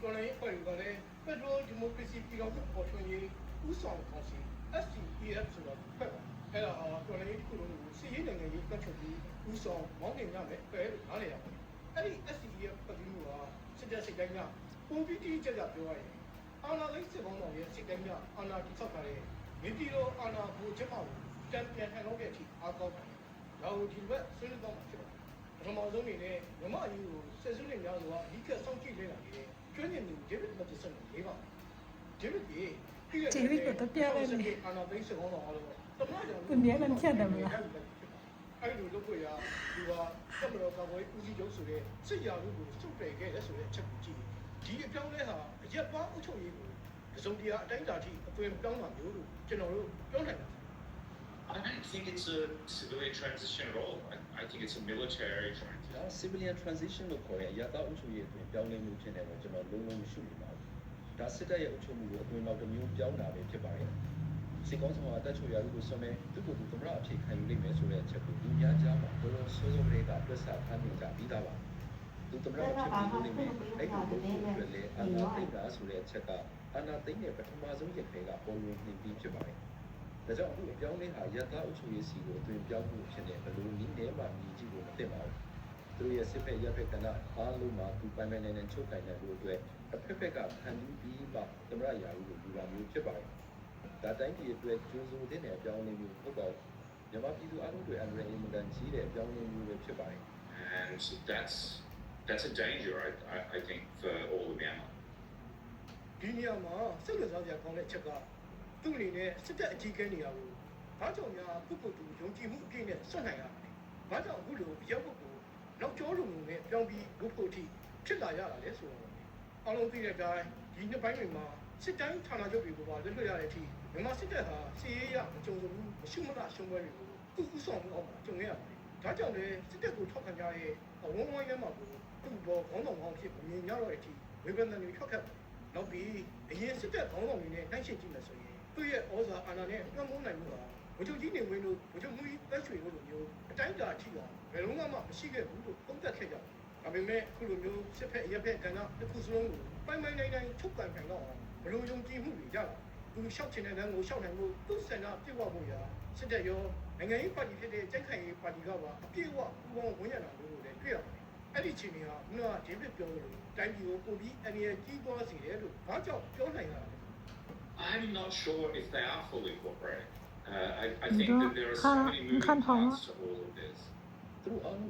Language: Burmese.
တော်လိုင်းအဖွဲ့တွေကလည်း Federal Democracy ပြည်တော်စုပေါ်ထွန်းရေးဥဆောင်ကောင်စီ SDPF ဆိုတော့ဖက်ပါအဲ့ဒါဟာတော်လိုင်းတစ်ခုလုံးကိုစီးရေးနိုင်ငံရေးပတ်ချုပ်ပြီးဥဆောင်မောင်းတင်ရမယ်ပဲလို့နားလည်ရပါတယ်အဲ့ဒီ SDPF ပတ်ပြီးမှုဟာစစ်တပ်စိတ်တိုင်းကပုံပြီးတိကျကျပြောရရင်အာဏာသိမ်းစစ်ဘောင်းတော်ရဲ့စိတ်တိုင်းကအာဏာတိဆောက်ထားတဲ့မြေပြည်တော်အာဏာကိုချက်မှောက်တန်ပြန်ထန်လို့တဲ့အထိအားကောင်းပါတယ်ဒါကိုဒီဘက်ဆွေးနွေးတော့မှာဖြစ်ပါတယ်ပထမဆုံးအနေနဲ့မြမအယူကိုဆက်စုနှစ်များစွာအဓိကစောင့်ကြည့်နေတာလေကျွမ်းကျင်သူဒေးဗစ်မတ်တဆန်ကိုလေးပါဒေးဗစ်ကြီးဒေးဗစ်ကိုတော့ပြရတယ်လေအာနာသိန်းစကောင်းတော်အားလုံးတမန်ကြောင့်သူများလည်းဖြတ်တယ်မလားအဲ့လိုလုပ်ဖို့ရဒီဟာသမတော်ကဘွေးဦးစီးချုပ်ဆိုတဲ့စစ်ရာလူကိုစုပ်ပယ်ခဲ့တဲ့ဆိုတဲ့အချက်ကိုကြည့်ဒီအပြောင်းလဲဟာအရက်ပါအုပ်ချုပ်ရေးကိုအစုံတရားအတိုင်းအတာထိအသွင်ပြောင်းတာမျိုးလို့ကျွန်တော်တို့ပြောနိုင်တာI don't think it's a civilian transition at all. I think it's a military transition. Civilian transition လို့ခေါ်တဲ့အရသာအုပ်ချုပ်ရေးအတွင်းပြောင်းလဲမှုဖြစ်နေတော့ကျွန်တော်လုံးလုံးမရှိနေပါဘူး။ဒါစစ်တပ်ရဲ့အုပ်ချုပ်မှုကိုအတွင်းနောက်တစ်မျိုးပြောင်းတာပဲဖြစ်ပါတယ်။စစ်ကောင်းဆောင်အတက်ချိုရာလူကိုဆွမဲသူ့ကိုယ်သူသမရအဖြစ်ခံယူနိုင်မယ်ဆိုတဲ့အချက်ကိုလူများကြားမှာဘလို့စိုးစိုးတွေကတွက်ဆထားနေကြပြီးသားပါ။သူသမရအဖြစ်ခံယူနိုင်မယ်အဲ့ဒီဘုံကိုလည်းအာဏာသိမ်းတာဆိုတဲ့အချက်ကအာဏာသိမ်းတဲ့ပထမဆုံးရက်တွေကပုံဝင်နေပြီးဖြစ်ပါတယ်။ဒါကြောင့်အခုအပြောင်းလဲဟာရတအုပ်ချုပ်ရေးစီကိုအတွင်ပြောင်းမှုဖြစ်နေဘလို့နည်းနဲ့မှမြည်ကြည့်လို့မသိပါဘူး။သူရဲ့စစ်ဖက်ရပ်ဖက်ကဏ္ဍအားလုံးမှာသူပိုင်ပိုင်နိုင်နိုင်ချုပ်ကိုင်တဲ့လူတွေအတွက်အဖက်ဖက်ကဖန်တီးပြီးမှသမရရာလူကိုယူလာမျိုးဖြစ်ပါတယ်။ဒါတိုင်းပြည်အတွက်ကျိုးစိုးတဲ့အပြောင်းလဲမျိုးဟုတ်ပါဘူး။မြန်မာပြည်သူအားလုံးတွေအန္တရာယ်အင်မတန်ကြီးတဲ့အပြောင်းလဲမျိုးပဲဖြစ်ပါတယ် And that's a danger, I think, for all of Myanmar. ဒီနေရာမှာစိတ်ဝင်စားစရာကောင်းတဲ့အချက်ကသူ့အနေနဲ့စစ်တပ်အကြီးအကဲနေရာကိုဘာကြောင့်များပုဂ္ဂိုလ်တူယုံကြည်မှုအပြည့်နဲ့ဆွနိုင်ရလဲ။ဘာကြောင့်အခုလိုရောက်ပုဂ္ဂိုလ်နောက်ကျောလိုမျိုးနဲ့ပြောင်းပြီးလုပ်ဖို့အထိဖြစ်လာရတာလဲဆိုတော့အားလုံးသိတဲ့အတိုင်းဒီနှစ်ပိုင်းတွေမှာစစ်တိုင်းဌာနချုပ်တွေကိုပါလွတ်လွတ်ရတဲ့အထိမြန်မာစစ်တပ်ဟာစီးရေးရမကြုံဘူးမရှိမလားရှုံးပွဲတွေကိုသူ့ဥဆောင်မှုအောက်မှာကြုံရပါတယ်။ဒါကြောင့်လေစစ်တပ်ကိုထောက်ခံကြတဲ့အဝန်းဝိုင်းထဲမှာကိုသူ့ဘောခေါင်းဆောင်ကောင်းဖြစ်မြင်ရတော့တဲ့အထိဝေဖန်တဲ့တွေထွက်ခဲ့တယ်။နောက်ပြီးအရင်စစ်တပ်ခေါင်းဆောင်တွေနဲ့နှိုင်းယှဉ်ကြည့်မယ်ဆိုရင်သူ့ရဲ့ဩဇာအာဏာနဲ့လွှမ်းမိုးနိုင်မှုဟာဗိုလ်ချုပ်ကြီးနေဝင်းတို့ဗိုလ်ချုပ်မှုကြီးတက်ရွှေတို့လိုမျိုးအတိုင်းအတာထိအောင်ဘယ်လုံးမှမရှိခဲ့ဘူးလို့သုံးသပ်ခဲ့ကြတယ်။ဒါပေမဲ့အခုလိုမျိုးစစ်ဖက်ရက်ဖက်ကဏ္ဍတစ်ခုစလုံးကိုပိုင်ပိုင်နိုင်နိုင်ချုပ်ကန်ခံတော့ဘလို့ယုံကြည်မှုတွေရလာသူလျှောက်ချင်တဲ့လမ်းကိုလျှောက်နိုင်မှုသူ့စံနာပြည့်ဝမှုရာစစ်တပ်ရောနိုင်ငံရေးပါတီဖြစ်တဲ့ကြိုက်ခိုင်ရေးပါတီကပါအပြည့်အဝပူးပေါင်းဝင်ရတာလို့လည်းတွေ့ရပါတယ်။အဲ့ဒီချိန်တွေကခုနကဒေးဗစ်ပြောလို့တိုင်းပြည်ကိုပုံပြီးအန်ရကြီးသွားစေတယ်လို့ဘာကြောင့်ပြောနိုင်ရလဲ I'm not sure if they are fully incorporated. I think that there are so many moving parts to all of this. ။သူတို့အားလုံး